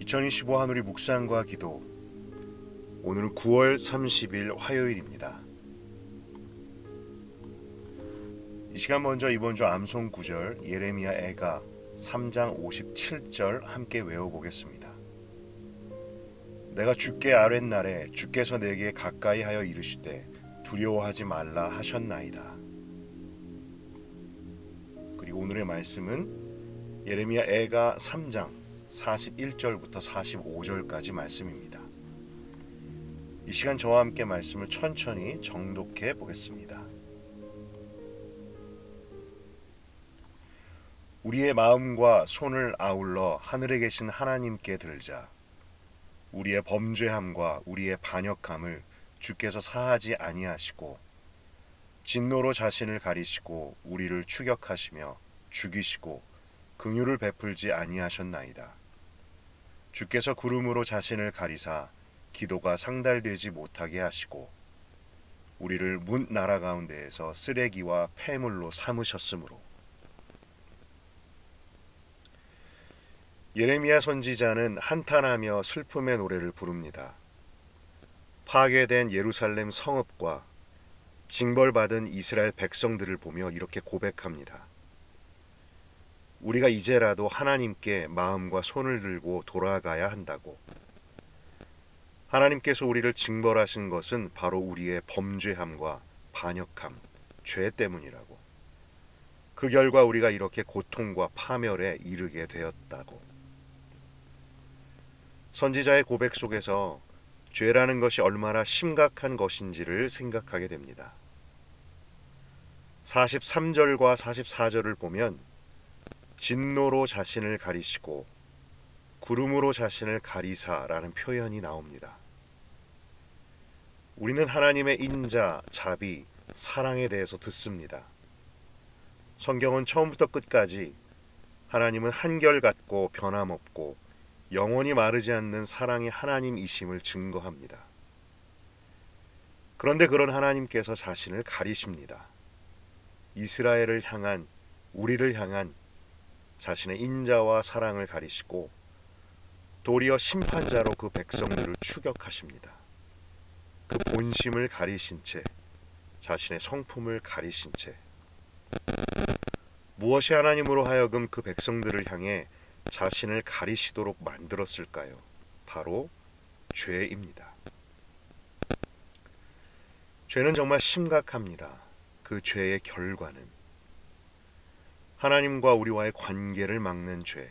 2025 한우리 묵상과 기도. 오늘은 9월 30일 화요일입니다. 이 시간 먼저 이번 주 암송 구절 예레미야 애가 3장 57절 함께 외워보겠습니다. 내가 주께 아뢰날에 주께서 내게 가까이 하여 이르시되 두려워하지 말라 하셨나이다. 그리고 오늘의 말씀은 예레미야 애가 3장 41절부터 45절까지 말씀입니다. 이 시간 저와 함께 말씀을 천천히 정독해 보겠습니다. 우리의 마음과 손을 아울러 하늘에 계신 하나님께 들자. 우리의 범죄함과 우리의 반역함을 주께서 사하지 아니하시고 진노로 자신을 가리시고 우리를 추격하시며 죽이시고 긍휼을 베풀지 아니하셨나이다. 주께서 구름으로 자신을 가리사 기도가 상달되지 못하게 하시고 우리를 문 나라 가운데에서 쓰레기와 폐물로 삼으셨으므로. 예레미야 선지자는 한탄하며 슬픔의 노래를 부릅니다. 파괴된 예루살렘 성읍과 징벌받은 이스라엘 백성들을 보며 이렇게 고백합니다. 우리가 이제라도 하나님께 마음과 손을 들고 돌아가야 한다고. 하나님께서 우리를 징벌하신 것은 바로 우리의 범죄함과 반역함, 죄 때문이라고. 그 결과 우리가 이렇게 고통과 파멸에 이르게 되었다고. 선지자의 고백 속에서 죄라는 것이 얼마나 심각한 것인지를 생각하게 됩니다. 43절과 44절을 보면 진노로 자신을 가리시고 구름으로 자신을 가리사라는 표현이 나옵니다. 우리는 하나님의 인자, 자비, 사랑에 대해서 듣습니다. 성경은 처음부터 끝까지 하나님은 한결같고 변함없고 영원히 마르지 않는 사랑의 하나님이심을 증거합니다. 그런데 그런 하나님께서 자신을 가리십니다. 이스라엘을 향한, 우리를 향한 자신의 인자와 사랑을 가리시고 도리어 심판자로 그 백성들을 추격하십니다. 그 본심을 가리신 채, 자신의 성품을 가리신 채. 무엇이 하나님으로 하여금 그 백성들을 향해 자신을 가리시도록 만들었을까요? 바로 죄입니다. 죄는 정말 심각합니다. 그 죄의 결과는 하나님과 우리와의 관계를 막는 죄,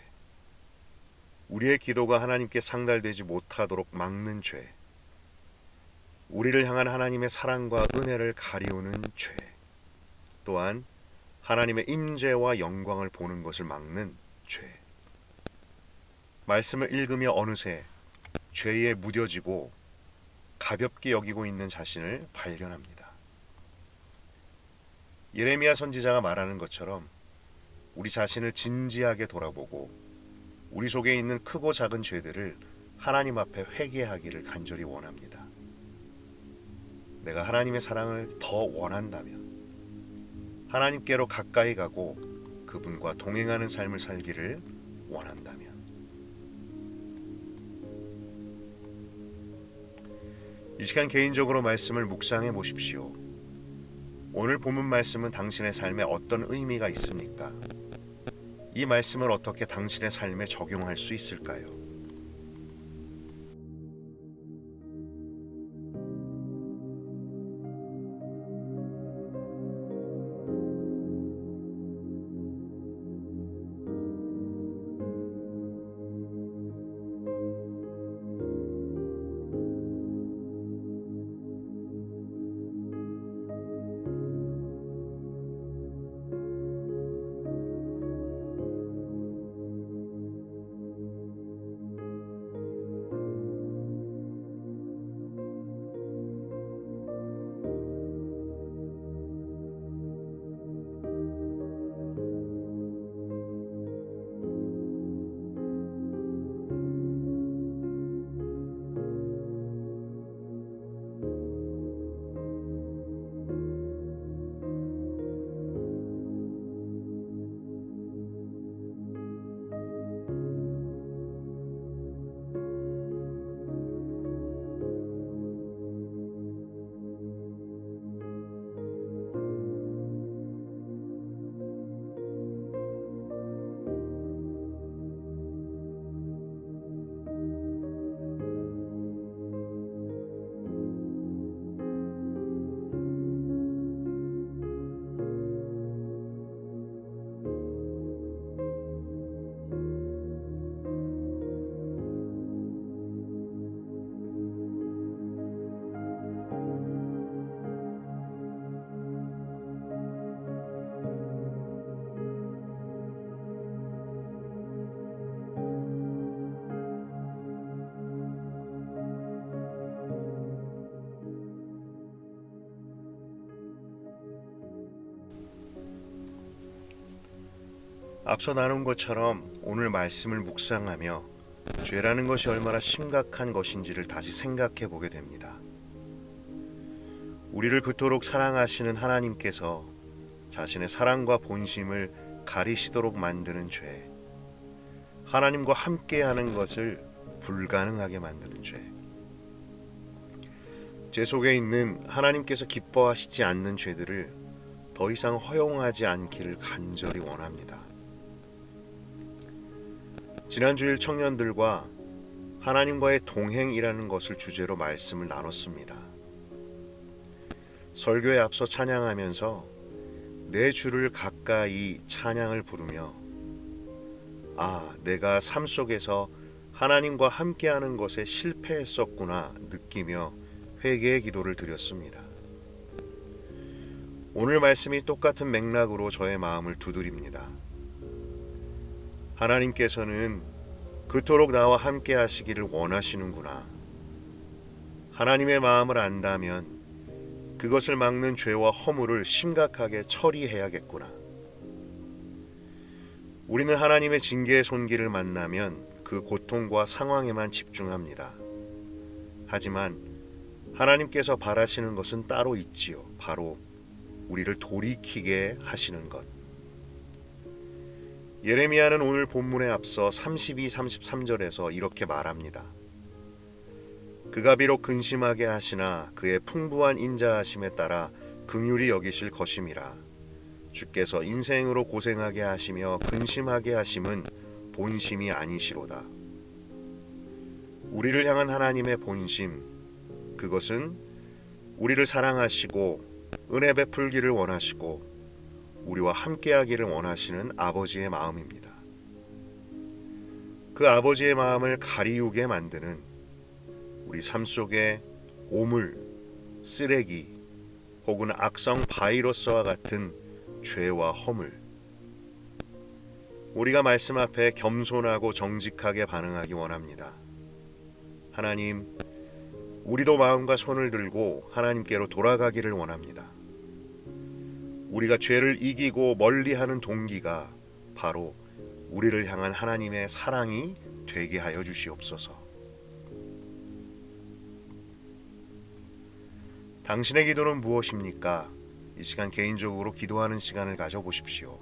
우리의 기도가 하나님께 상달되지 못하도록 막는 죄, 우리를 향한 하나님의 사랑과 은혜를 가리우는 죄, 또한 하나님의 임재와 영광을 보는 것을 막는 죄. 말씀을 읽으며 어느새 죄에 무뎌지고 가볍게 여기고 있는 자신을 발견합니다. 예레미야 선지자가 말하는 것처럼 우리 자신을 진지하게 돌아보고 우리 속에 있는 크고 작은 죄들을 하나님 앞에 회개하기를 간절히 원합니다. 내가 하나님의 사랑을 더 원한다면, 하나님께로 가까이 가고 그분과 동행하는 삶을 살기를 원한다면, 이 시간 개인적으로 말씀을 묵상해 보십시오. 오늘 본문 말씀은 당신의 삶에 어떤 의미가 있습니까? 이 말씀을 어떻게 당신의 삶에 적용할 수 있을까요? 앞서 나눈 것처럼 오늘 말씀을 묵상하며 죄라는 것이 얼마나 심각한 것인지를 다시 생각해 보게 됩니다. 우리를 그토록 사랑하시는 하나님께서 자신의 사랑과 본심을 가리시도록 만드는 죄, 하나님과 함께하는 것을 불가능하게 만드는 죄, 제 속에 있는 하나님께서 기뻐하시지 않는 죄들을 더 이상 허용하지 않기를 간절히 원합니다. 지난 주일 청년들과 하나님과의 동행이라는 것을 주제로 말씀을 나눴습니다. 설교에 앞서 찬양하면서 내 주를 가까이 찬양을 부르며 내가 삶 속에서 하나님과 함께하는 것에 실패했었구나 느끼며 회개의 기도를 드렸습니다. 오늘 말씀이 똑같은 맥락으로 저의 마음을 두드립니다. 하나님께서는 그토록 나와 함께 하시기를 원하시는구나. 하나님의 마음을 안다면 그것을 막는 죄와 허물을 심각하게 처리해야겠구나. 우리는 하나님의 징계의 손길을 만나면 그 고통과 상황에만 집중합니다. 하지만 하나님께서 바라시는 것은 따로 있지요. 바로 우리를 돌이키게 하시는 것. 예레미야는 오늘 본문에 앞서 32, 33절에서 이렇게 말합니다. 그가 비록 근심하게 하시나 그의 풍부한 인자하심에 따라 긍휼히 여기실 것임이라. 주께서 인생으로 고생하게 하시며 근심하게 하심은 본심이 아니시로다. 우리를 향한 하나님의 본심, 그것은 우리를 사랑하시고 은혜 베풀기를 원하시고 우리와 함께하기를 원하시는 아버지의 마음입니다. 그 아버지의 마음을 가리우게 만드는 우리 삶 속의 오물, 쓰레기 혹은 악성 바이러스와 같은 죄와 허물, 우리가 말씀 앞에 겸손하고 정직하게 반응하기 원합니다. 하나님, 우리도 마음과 손을 들고 하나님께로 돌아가기를 원합니다. 우리가 죄를 이기고 멀리하는 동기가 바로 우리를 향한 하나님의 사랑이 되게 하여 주시옵소서. 당신의 기도는 무엇입니까? 이 시간 개인적으로 기도하는 시간을 가져보십시오.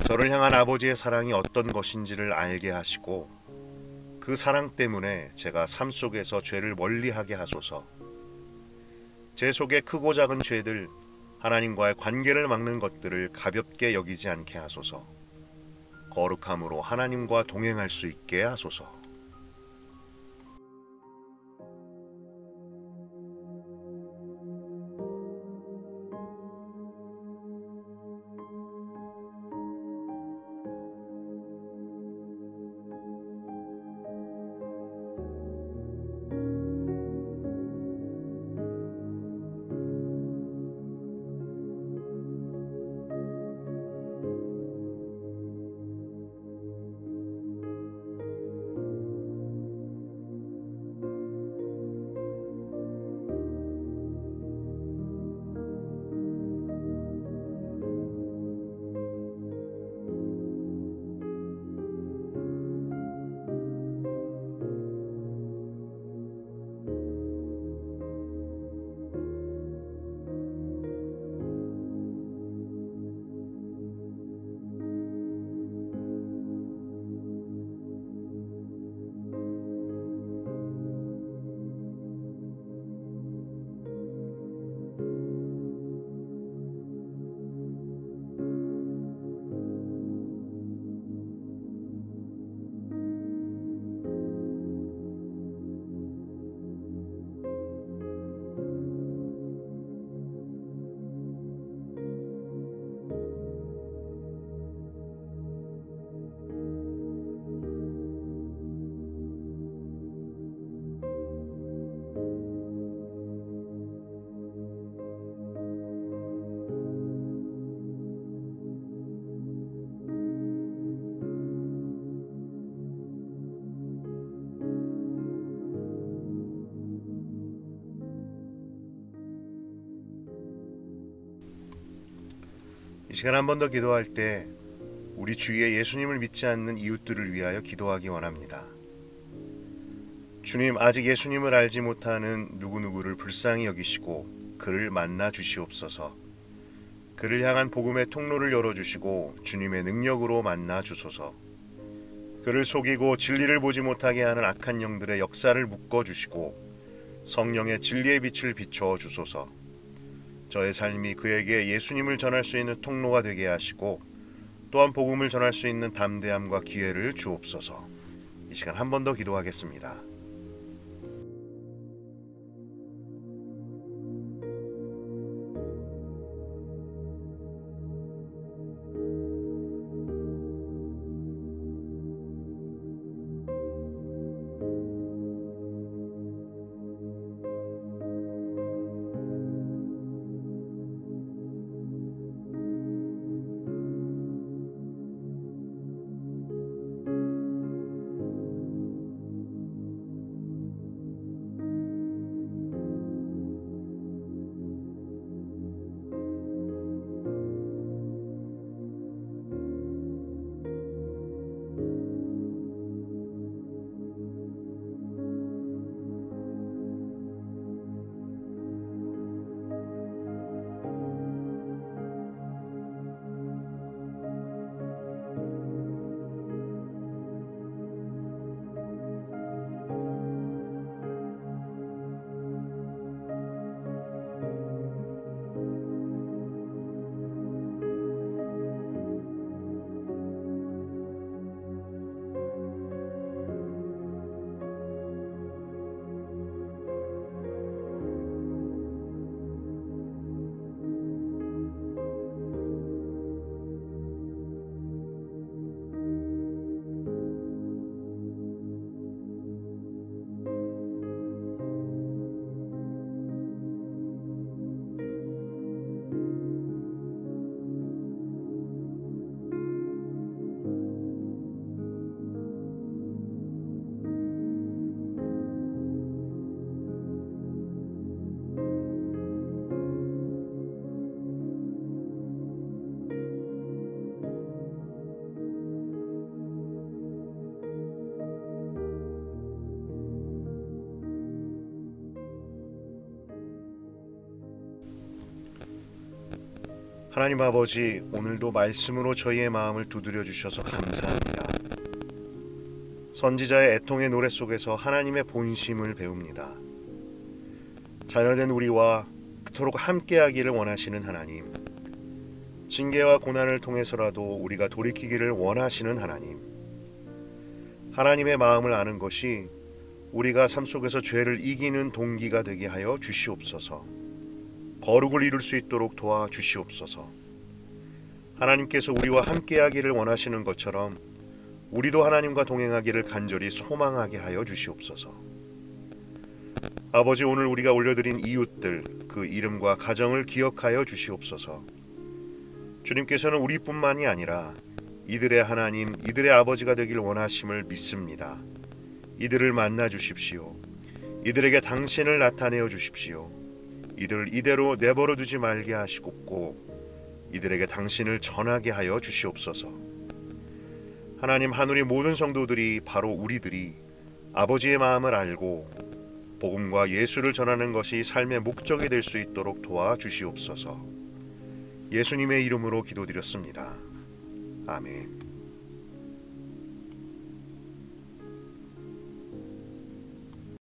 저를 향한 아버지의 사랑이 어떤 것인지를 알게 하시고 그 사랑 때문에 제가 삶 속에서 죄를 멀리하게 하소서. 제 속에 크고 작은 죄들, 하나님과의 관계를 막는 것들을 가볍게 여기지 않게 하소서. 거룩함으로 하나님과 동행할 수 있게 하소서. 이 시간 한 번 더 기도할 때 우리 주위에 예수님을 믿지 않는 이웃들을 위하여 기도하기 원합니다. 주님, 아직 예수님을 알지 못하는 누구누구를 불쌍히 여기시고 그를 만나 주시옵소서. 그를 향한 복음의 통로를 열어주시고 주님의 능력으로 만나 주소서. 그를 속이고 진리를 보지 못하게 하는 악한 영들의 역사를 묶어주시고 성령의 진리의 빛을 비춰 주소서. 저의 삶이 그에게 예수님을 전할 수 있는 통로가 되게 하시고 또한 복음을 전할 수 있는 담대함과 기회를 주옵소서. 이 시간 한 번 더 기도하겠습니다. 하나님 아버지, 오늘도 말씀으로 저희의 마음을 두드려 주셔서 감사합니다. 선지자의 애통의 노래 속에서 하나님의 본심을 배웁니다. 자녀된 우리와 그토록 함께하기를 원하시는 하나님, 징계와 고난을 통해서라도 우리가 돌이키기를 원하시는 하나님, 하나님의 마음을 아는 것이 우리가 삶 속에서 죄를 이기는 동기가 되게 하여 주시옵소서. 거룩을 이룰 수 있도록 도와주시옵소서. 하나님께서 우리와 함께하기를 원하시는 것처럼 우리도 하나님과 동행하기를 간절히 소망하게 하여 주시옵소서. 아버지, 오늘 우리가 올려드린 이웃들, 그 이름과 가정을 기억하여 주시옵소서. 주님께서는 우리뿐만이 아니라 이들의 하나님, 이들의 아버지가 되길 원하심을 믿습니다. 이들을 만나 주십시오. 이들에게 당신을 나타내어 주십시오. 이들을 이대로 내버려 두지 말게 하시옵고 이들에게 당신을 전하게 하여 주시옵소서. 하나님, 하늘의 모든 성도들이, 바로 우리들이 아버지의 마음을 알고 복음과 예수를 전하는 것이 삶의 목적이 될 수 있도록 도와주시옵소서. 예수님의 이름으로 기도드렸습니다. 아멘.